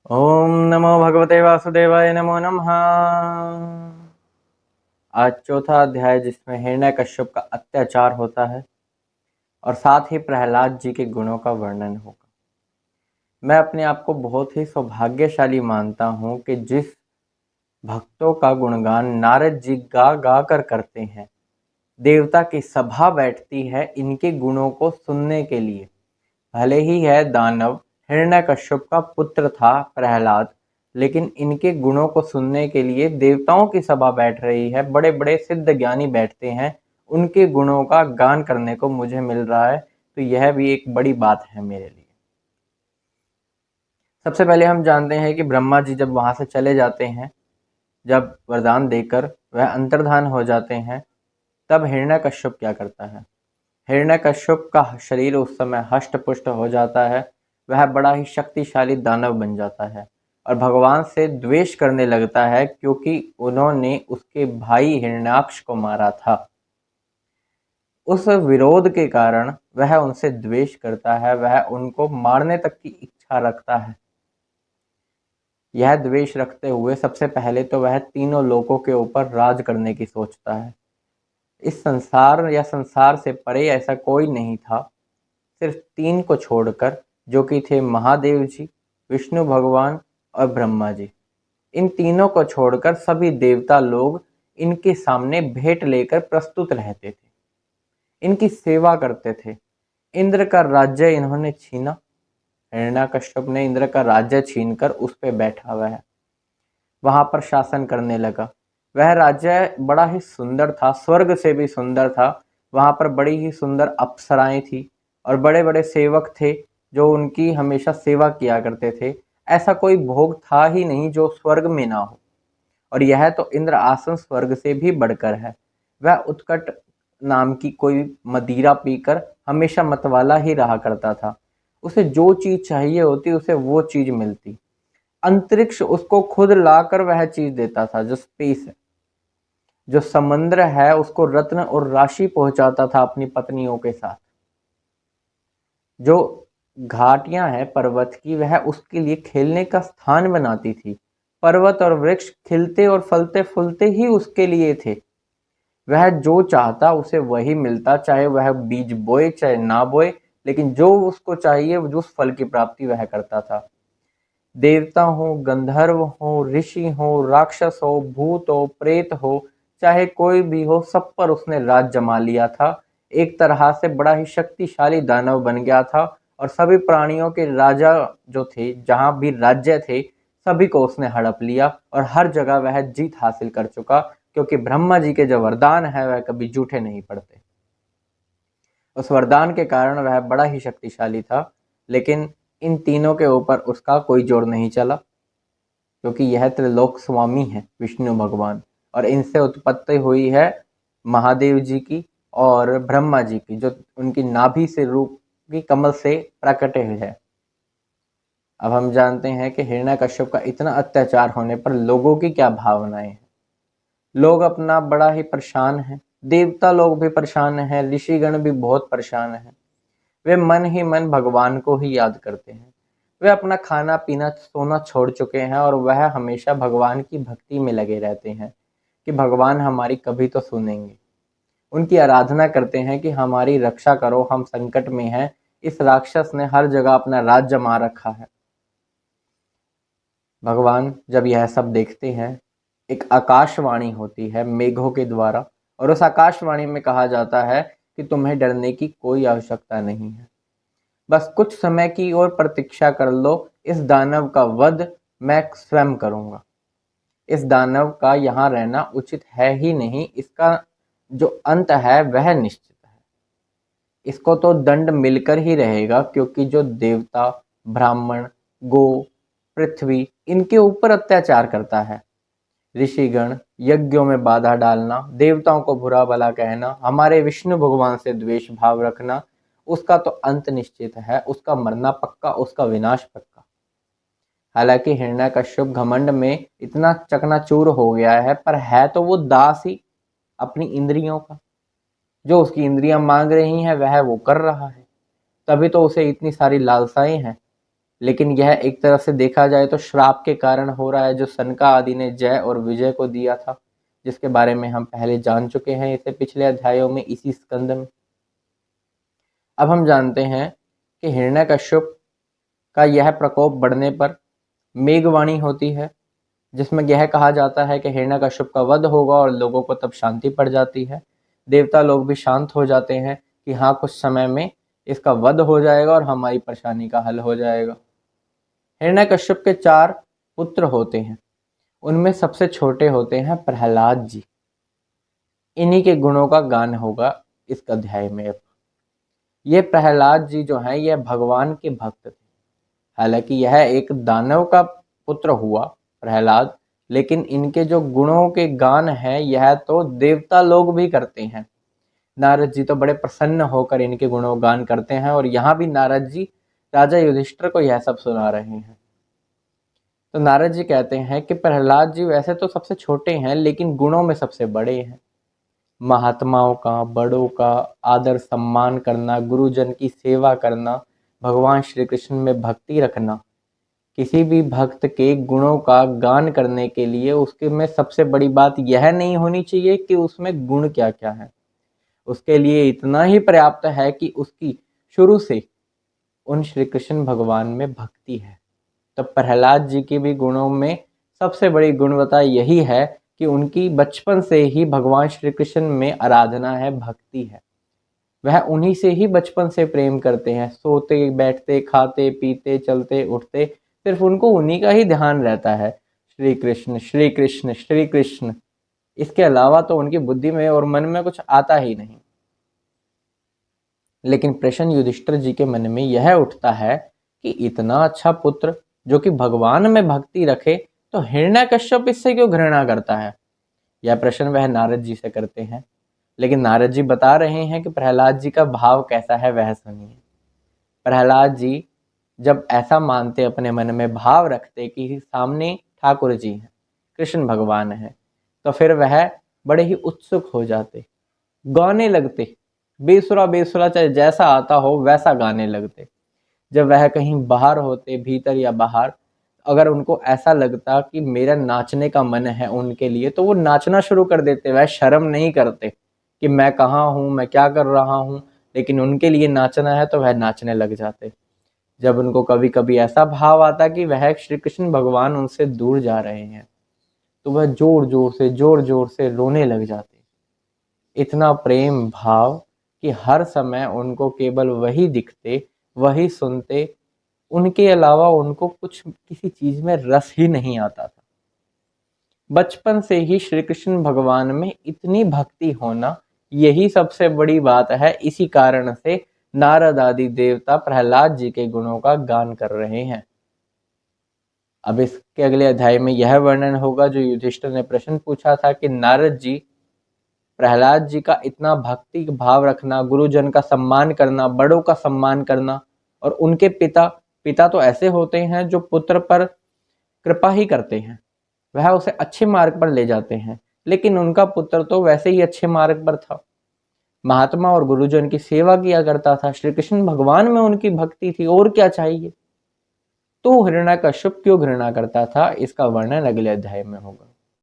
ओम नमो भगवते वासुदेवाय नमो नमः। आज चौथा अध्याय जिसमें हिरण्यकश्यप का अत्याचार होता है और साथ ही प्रहलाद जी के गुणों का वर्णन होगा। मैं अपने आप को बहुत ही सौभाग्यशाली मानता हूँ कि जिस भक्तों का गुणगान नारद जी गा गा कर करते हैं, देवता की सभा बैठती है इनके गुणों को सुनने के लिए। भले ही है दानव, हिरण्यकश्यप का पुत्र था प्रहलाद, लेकिन इनके गुणों को सुनने के लिए देवताओं की सभा बैठ रही है, बड़े बड़े सिद्ध ज्ञानी बैठते हैं, उनके गुणों का गान करने को मुझे मिल रहा है, तो यह भी एक बड़ी बात है मेरे लिए। सबसे पहले हम जानते हैं कि ब्रह्मा जी जब वहां से चले जाते हैं, जब वरदान देकर वह अंतर्धान हो जाते हैं, तब हिरण्यकश्यप क्या करता है। हिरण्यकश्यप का शरीर उस समय हष्ट पुष्ट हो जाता है, वह बड़ा ही शक्तिशाली दानव बन जाता है और भगवान से द्वेष करने लगता है, क्योंकि उन्होंने उसके भाई हिरण्याक्ष को मारा था। उस विरोध के कारण वह उनसे द्वेष करता है, वह उनको मारने तक की इच्छा रखता है। यह द्वेष रखते हुए सबसे पहले तो वह तीनों लोकों के ऊपर राज करने की सोचता है। इस संसार या संसार से परे ऐसा कोई नहीं था, सिर्फ तीन को छोड़कर, जो कि थे महादेव जी, विष्णु भगवान और ब्रह्मा जी। इन तीनों को छोड़कर सभी देवता लोग इनके सामने भेंट लेकर प्रस्तुत रहते थे, इनकी सेवा करते थे। इंद्र का राज्य इन्होंने छीना, हिरण्यकश्यप ने इंद्र का राज्य छीनकर उस पे बैठा हुआ है, वहां पर शासन करने लगा। वह राज्य बड़ा ही सुंदर था, स्वर्ग से भी सुंदर था। वहां पर बड़ी ही सुंदर अप्सराएं थी और बड़े बड़े सेवक थे जो उनकी हमेशा सेवा किया करते थे। ऐसा कोई भोग था ही नहीं जो स्वर्ग में ना हो, और यह तो इंद्र आसन स्वर्ग से भी बढ़कर है। वह उत्कट नाम की कोई मदिरा पीकर हमेशा मतवाला ही रहा करता था। उसे जो चीज चाहिए होती उसे वो चीज मिलती। अंतरिक्ष उसको खुद लाकर वह चीज देता था। जो स्पेस है, जो समुद्र है, उसको रत्न और राशि पहुंचाता था अपनी पत्नियों के साथ। जो घाटियां हैं पर्वत की, वह उसके लिए खेलने का स्थान बनाती थी। पर्वत और वृक्ष खिलते और फलते फूलते ही उसके लिए थे। वह जो चाहता उसे वही मिलता, चाहे वह बीज बोए चाहे ना बोए, लेकिन जो उसको चाहिए जो उस फल की प्राप्ति वह करता था। देवता हो, गंधर्व हो, ऋषि हो, राक्षस हो, भूत हो, प्रेत हो, चाहे कोई भी हो, सब पर उसने राज जमा लिया था। एक तरह से बड़ा ही शक्तिशाली दानव बन गया था और सभी प्राणियों के राजा जो थे, जहां भी राज्य थे, सभी को उसने हड़प लिया और हर जगह वह जीत हासिल कर चुका, क्योंकि ब्रह्मा जी के जो वरदान है वह कभी झूठे नहीं पड़ते। उस वरदान के कारण वह बड़ा ही शक्तिशाली था, लेकिन इन तीनों के ऊपर उसका कोई जोर नहीं चला, क्योंकि यह त्रिलोक स्वामी है विष्णु भगवान, और इनसे उत्पत्ति हुई है महादेव जी की और ब्रह्मा जी की, जो उनकी नाभि से रूप की कमल से प्रकट है। अब हम जानते हैं कि हिरण्यकश्यप का इतना अत्याचार होने पर लोगों की क्या भावनाएं हैं। लोग अपना बड़ा ही परेशान हैं, देवता लोग भी परेशान हैं, ऋषिगण भी बहुत परेशान हैं। वे मन ही मन भगवान को ही याद करते हैं। वे अपना खाना पीना सोना छोड़ चुके हैं और वह हमेशा भगवान की भक्ति में लगे रहते हैं कि भगवान हमारी कभी तो सुनेंगे। उनकी आराधना करते हैं कि हमारी रक्षा करो, हम संकट में हैं, इस राक्षस ने हर जगह अपना राज जमा रखा है। भगवान जब यह सब देखते हैं, एक आकाशवाणी होती है मेघों के द्वारा, और उस आकाशवाणी में कहा जाता है कि तुम्हें डरने की कोई आवश्यकता नहीं है, बस कुछ समय की और प्रतीक्षा कर लो, इस दानव का वध मैं स्वयं करूंगा। इस दानव का यहाँ रहना उचित है ही नहीं, इसका जो अंत है वह निश्चित है। इसको तो दंड मिलकर ही रहेगा, क्योंकि जो देवता, ब्राह्मण, गो, पृथ्वी, इनके ऊपर अत्याचार करता है, ऋषिगण, यज्ञों में बाधा डालना, देवताओं को बुरा भला कहना, हमारे विष्णु भगवान से द्वेष भाव रखना, उसका तो अंत निश्चित है, उसका मरना पक्का, उसका विनाश पक्का। हालांकि हिरण्यकश्यप घमंड में इतना चकनाचूर हो गया है, पर है तो वो दास ही अपनी इंद्रियों का। जो उसकी इंद्रियां मांग रही हैं वह वो कर रहा है, तभी तो उसे इतनी सारी लालसाएं हैं। लेकिन यह एक तरफ से देखा जाए तो श्राप के कारण हो रहा है, जो सनका आदि ने जय और विजय को दिया था, जिसके बारे में हम पहले जान चुके हैं इसे पिछले अध्यायों में, इसी स्कंद में। अब हम जानते हैं कि हिरण्यकश्यप का यह प्रकोप बढ़ने पर मेघवाणी होती है, जिसमें यह कहा जाता है कि हिरण्यकश्यप का वध होगा और लोगों को तब शांति पड़ जाती है। देवता लोग भी शांत हो जाते हैं कि हाँ, कुछ समय में इसका वध हो जाएगा और हमारी परेशानी का हल हो जाएगा। हिरण्यकश्यप के 4 पुत्र होते हैं, उनमें सबसे छोटे होते हैं प्रहलाद जी। इन्हीं के गुणों का गान होगा इस अध्याय में। अब ये प्रहलाद जी जो हैं, यह भगवान के भक्त थे। हालांकि यह एक दानव का पुत्र हुआ प्रहलाद, लेकिन इनके जो गुणों के गान हैं यह तो देवता लोग भी करते हैं। नारद जी तो बड़े प्रसन्न होकर इनके गुणों गान करते हैं, और यहाँ भी नारद जी राजा युधिष्ठिर को यह सब सुना रहे हैं। तो नारद जी कहते हैं कि प्रहलाद जी वैसे तो सबसे छोटे हैं, लेकिन गुणों में सबसे बड़े हैं। महात्माओं का, बड़ों का आदर सम्मान करना, गुरुजन की सेवा करना, भगवान श्री कृष्ण में भक्ति रखना, किसी भी भक्त के गुणों का गान करने के लिए उसके में सबसे बड़ी बात यह नहीं होनी चाहिए कि उसमें गुण क्या क्या है। उसके लिए इतना ही पर्याप्त है कि उसकी शुरू से उन श्री कृष्ण भगवान में भक्ति है। तो प्रहलाद जी के भी गुणों में सबसे बड़ी गुणवत्ता यही है कि उनकी बचपन से ही भगवान श्री कृष्ण में आराधना है, भक्ति है। वह उन्हीं से ही बचपन से प्रेम करते हैं। सोते बैठते खाते पीते चलते उठते सिर्फ उनको उन्हीं का ही ध्यान रहता है, श्री कृष्ण श्री कृष्ण श्री कृष्ण। इसके अलावा तो उनकी बुद्धि में और मन में कुछ आता ही नहीं। लेकिन प्रश्न युधिष्ठिर जी के मन में यह उठता है कि इतना अच्छा पुत्र जो कि भगवान में भक्ति रखे, तो हिरण्यकश्यप इससे क्यों घृणा करता है। यह प्रश्न वह नारद जी से करते हैं। लेकिन नारद जी बता रहे हैं कि प्रहलाद जी का भाव कैसा है, वह सुनिए। प्रहलाद जी जब ऐसा मानते, अपने मन में भाव रखते कि सामने ठाकुर जी हैं, कृष्ण भगवान हैं, तो फिर वह बड़े ही उत्सुक हो जाते, गाने लगते, बेसुरा बेसुरा चाहे जैसा आता हो वैसा गाने लगते। जब वह कहीं बाहर होते, भीतर या बाहर, अगर उनको ऐसा लगता कि मेरा नाचने का मन है उनके लिए, तो वो नाचना शुरू कर देते। वह शर्म नहीं करते कि मैं कहाँ हूँ, मैं क्या कर रहा हूँ, लेकिन उनके लिए नाचना है तो वह नाचने लग जाते। जब उनको कभी कभी ऐसा भाव आता कि वह श्री कृष्ण भगवान उनसे दूर जा रहे हैं, तो वह जोर जोर से रोने लग जाते। इतना प्रेम भाव कि हर समय उनको केवल वही दिखते, वही सुनते, उनके अलावा उनको कुछ किसी चीज में रस ही नहीं आता था। बचपन से ही श्री कृष्ण भगवान में इतनी भक्ति होना, यही सबसे बड़ी बात है। इसी कारण से नारद आदि देवता प्रहलाद जी के गुणों का गान कर रहे हैं। अब इसके अगले अध्याय में यह वर्णन होगा जो युधिष्ठिर ने प्रश्न पूछा था कि नारद जी प्रहलाद जी का इतना भक्ति भाव रखना, गुरुजन का सम्मान करना, बड़ों का सम्मान करना, और उनके पिता तो ऐसे होते हैं जो पुत्र पर कृपा ही करते हैं, वह उसे अच्छे मार्ग पर ले जाते हैं। लेकिन उनका पुत्र तो वैसे ही अच्छे मार्ग पर था, महात्मा और गुरुजन की सेवा किया करता था, श्री कृष्ण भगवान में उनकी भक्ति थी, और क्या चाहिए। तो हिरण्यकश्यप क्यों घृणा करता था, इसका वर्णन अगले अध्याय में होगा।